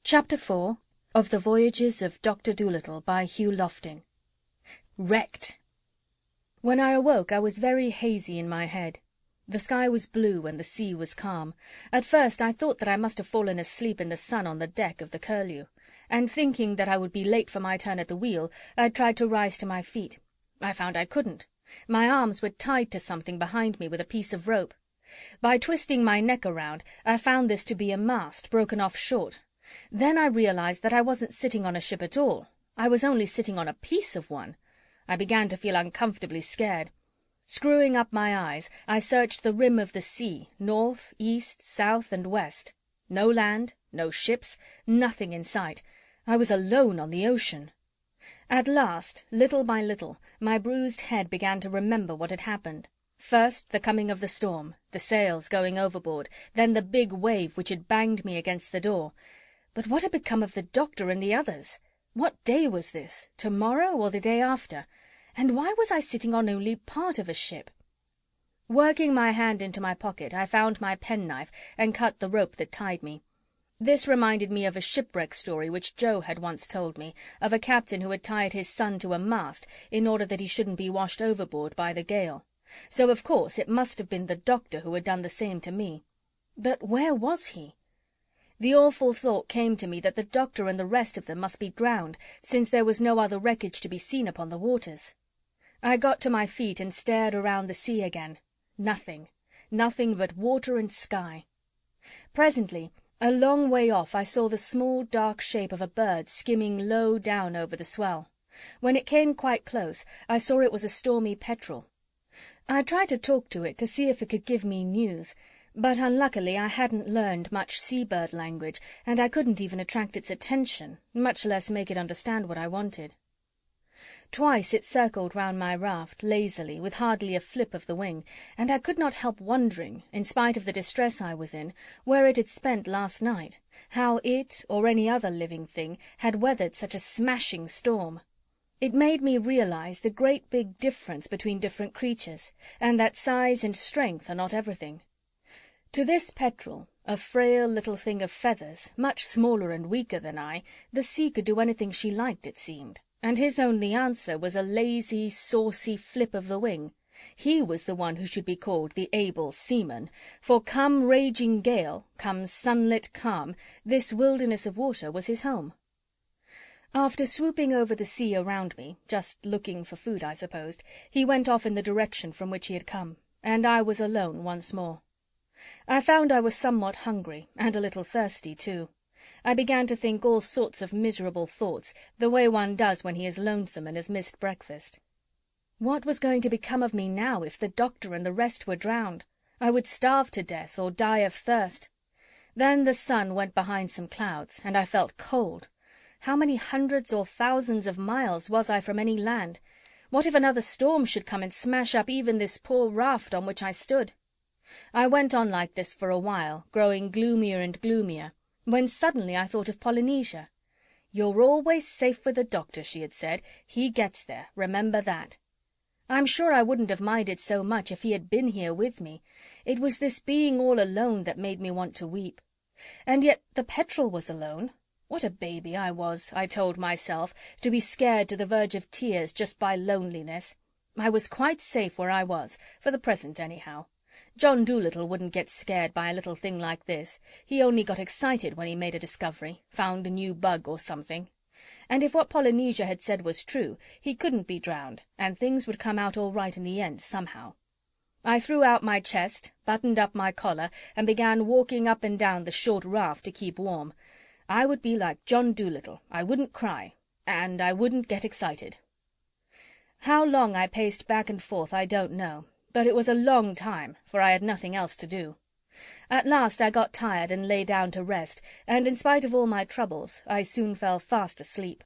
Chapter 4 of the Voyages of Dr. Dolittle by Hugh Lofting. Wrecked. When I awoke, I was very hazy in my head. The sky was blue and the sea was calm. At first I thought that I must have fallen asleep in the sun on the deck of the Curlew, and thinking that I would be late for my turn at the wheel, I tried to rise to my feet. I found I couldn't. My arms were tied to something behind me with a piece of rope. By twisting my neck around, I found this to be a mast broken off short. Then I realized that I wasn't sitting on a ship at all. I was only sitting on a piece of one. I began to feel uncomfortably scared. Screwing up my eyes, I searched the rim of the sea, north, east, south, and west. No land, no ships, nothing in sight. I was alone on the ocean. At last, little by little, my bruised head began to remember what had happened. First, the coming of the storm, the sails going overboard, then the big wave which had banged me against the door. But what had become of the doctor and the others? What day was this? Tomorrow or the day after? And why was I sitting on only part of a ship? Working my hand into my pocket, I found my penknife and cut the rope that tied me. This reminded me of a shipwreck story which Joe had once told me, of a captain who had tied his son to a mast in order that he shouldn't be washed overboard by the gale. So, of course, it must have been the doctor who had done the same to me. But where was he? The awful thought came to me that the doctor and the rest of them must be drowned, since there was no other wreckage to be seen upon the waters. I got to my feet and stared around the sea again. Nothing. Nothing but water and sky. Presently, a long way off, I saw the small dark shape of a bird skimming low down over the swell. When it came quite close, I saw it was a stormy petrel. I tried to talk to it to see if it could give me news, but unluckily I hadn't learned much seabird language, and I couldn't even attract its attention, much less make it understand what I wanted. Twice it circled round my raft, lazily, with hardly a flip of the wing, and I could not help wondering, in spite of the distress I was in, where it had spent last night, how it, or any other living thing, had weathered such a smashing storm. It made me realize the great big difference between different creatures, and that size and strength are not everything. To this petrel, a frail little thing of feathers, much smaller and weaker than I, the sea could do anything she liked, it seemed, and his only answer was a lazy, saucy flip of the wing. He was the one who should be called the able seaman, for come raging gale, come sunlit calm, this wilderness of water was his home. After swooping over the sea around me, just looking for food, I supposed, he went off in the direction from which he had come, and I was alone once more. I found I was somewhat hungry, and a little thirsty too. I began to think all sorts of miserable thoughts, the way one does when he is lonesome and has missed breakfast. What was going to become of me now if the doctor and the rest were drowned? I would starve to death or die of thirst. Then the sun went behind some clouds, and I felt cold. How many hundreds or thousands of miles was I from any land? What if another storm should come and smash up even this poor raft on which I stood? I went on like this for a while, growing gloomier and gloomier, when suddenly I thought of Polynesia. "You're always safe with the doctor," she had said. "He gets there, remember that." I'm sure I wouldn't have minded so much if he had been here with me. It was this being all alone that made me want to weep. And yet the petrel was alone. What a baby I was, I told myself, to be scared to the verge of tears just by loneliness. I was quite safe where I was, for the present anyhow. John Dolittle wouldn't get scared by a little thing like this. He only got excited when he made a discovery, found a new bug or something. And if what Polynesia had said was true, he couldn't be drowned, and things would come out all right in the end somehow. I threw out my chest, buttoned up my collar, and began walking up and down the short raft to keep warm. I would be like John Dolittle. I wouldn't cry, and I wouldn't get excited. How long I paced back and forth I don't know, but it was a long time, for I had nothing else to do. At last I got tired and lay down to rest, and in spite of all my troubles, I soon fell fast asleep.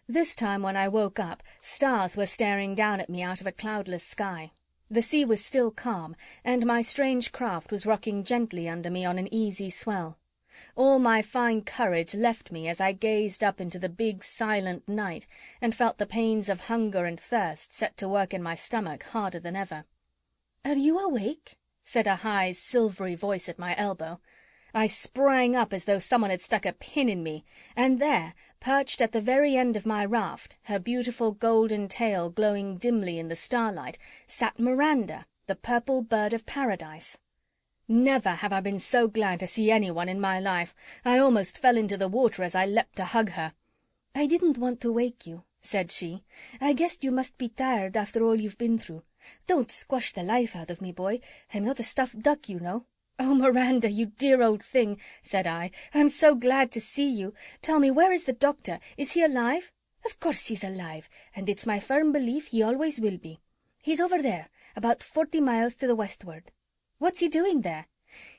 This time when I woke up, stars were staring down at me out of a cloudless sky. The sea was still calm, and my strange craft was rocking gently under me on an easy swell. All my fine courage left me as I gazed up into the big silent night and felt the pains of hunger and thirst set to work in my stomach harder than ever. "Are you awake?" said a high silvery voice at my elbow. I sprang up as though someone had stuck a pin in me, and there, perched at the very end of my raft, her beautiful golden tail glowing dimly in the starlight, sat Miranda, the purple bird of paradise. Never have I been so glad to see anyone in my life. I almost fell into the water as I leapt to hug her. "I didn't want to wake you," said she. "I guessed you must be tired after all you've been through. Don't squash the life out of me, boy. I'm not a stuffed duck, you know." "Oh, Miranda, you dear old thing," said I. "I'm so glad to see you. Tell me, where is the doctor? Is he alive?" "Of course he's alive, and it's my firm belief he always will be. He's over there, about 40 miles to the westward." "What's he doing there?"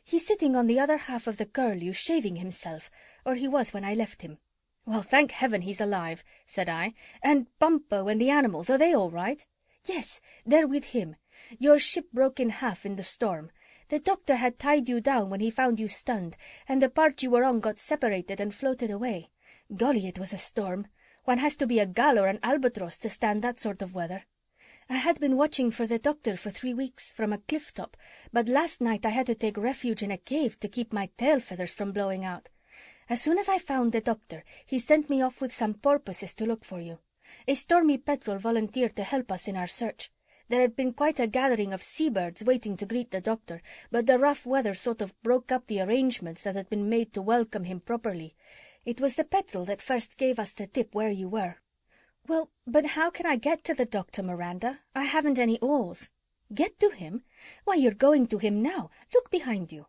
"He's sitting on the other half of the Curlew, shaving himself, or he was when I left him." "Well, thank heaven he's alive," said I. "And Bumpo and the animals, are they all right?" "Yes, they're with him. Your ship broke in half in the storm. The doctor had tied you down when he found you stunned, and the part you were on got separated and floated away. Golly, it was a storm. One has to be a gull or an albatross to stand that sort of weather. I had been watching for the doctor for 3 weeks from a cliff top, but last night I had to take refuge in a cave to keep my tail feathers from blowing out. As soon as I found the doctor, he sent me off with some porpoises to look for you. A Stormy Petrel volunteered to help us in our search. There had been quite a gathering of seabirds waiting to greet the doctor, but the rough weather sort of broke up the arrangements that had been made to welcome him properly. It was the Petrel that first gave us the tip where you were." "Well, but how can I get to the doctor, Miranda? I haven't any oars." "Get to him? Why, you're going to him now. Look behind you."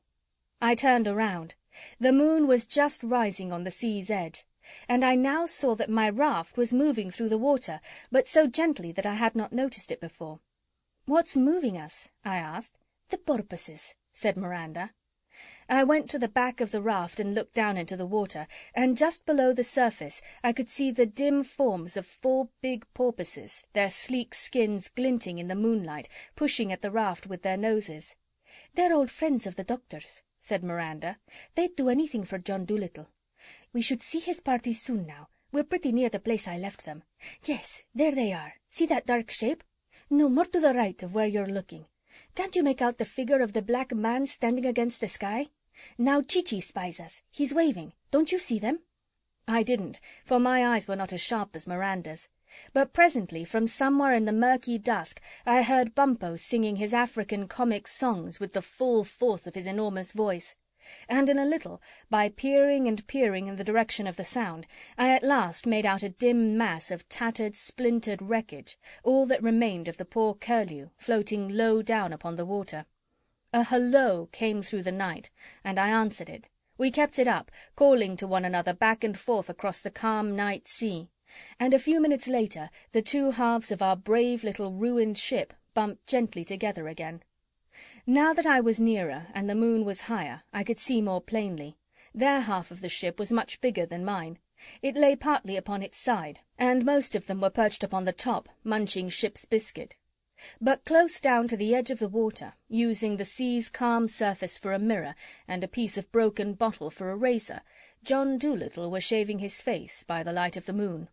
I turned around. The moon was just rising on the sea's edge, and I now saw that my raft was moving through the water, but so gently that I had not noticed it before. "What's moving us?" I asked. "The porpoises," said Miranda. I went to the back of the raft and looked down into the water, and just below the surface I could see the dim forms of 4 big porpoises, their sleek skins glinting in the moonlight, pushing at the raft with their noses. "They're old friends of the doctor's," said Miranda. "They'd do anything for John Dolittle. We should see his party soon now. We're pretty near the place I left them. Yes, there they are. See that dark shape? No, more to the right of where you're looking. Can't you make out the figure of the black man standing against the sky? Now Chi-Chi spies us. He's waving. Don't you see them?" I didn't, for my eyes were not as sharp as Miranda's. But presently, from somewhere in the murky dusk, I heard Bumpo singing his African comic songs with the full force of his enormous voice. And in a little, by peering and peering in the direction of the sound, I at last made out a dim mass of tattered, splintered wreckage, all that remained of the poor Curlew, floating low down upon the water. A hello came through the night, and I answered it. We kept it up, calling to one another back and forth across the calm night sea, and a few minutes later the two halves of our brave little ruined ship bumped gently together again. Now that I was nearer and the moon was higher, I could see more plainly. Their half of the ship was much bigger than mine. It lay partly upon its side, and most of them were perched upon the top, munching ship's biscuit. But close down to the edge of the water, using the sea's calm surface for a mirror and a piece of broken bottle for a razor, John Dolittle was shaving his face by the light of the moon.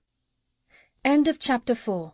End of chapter 4.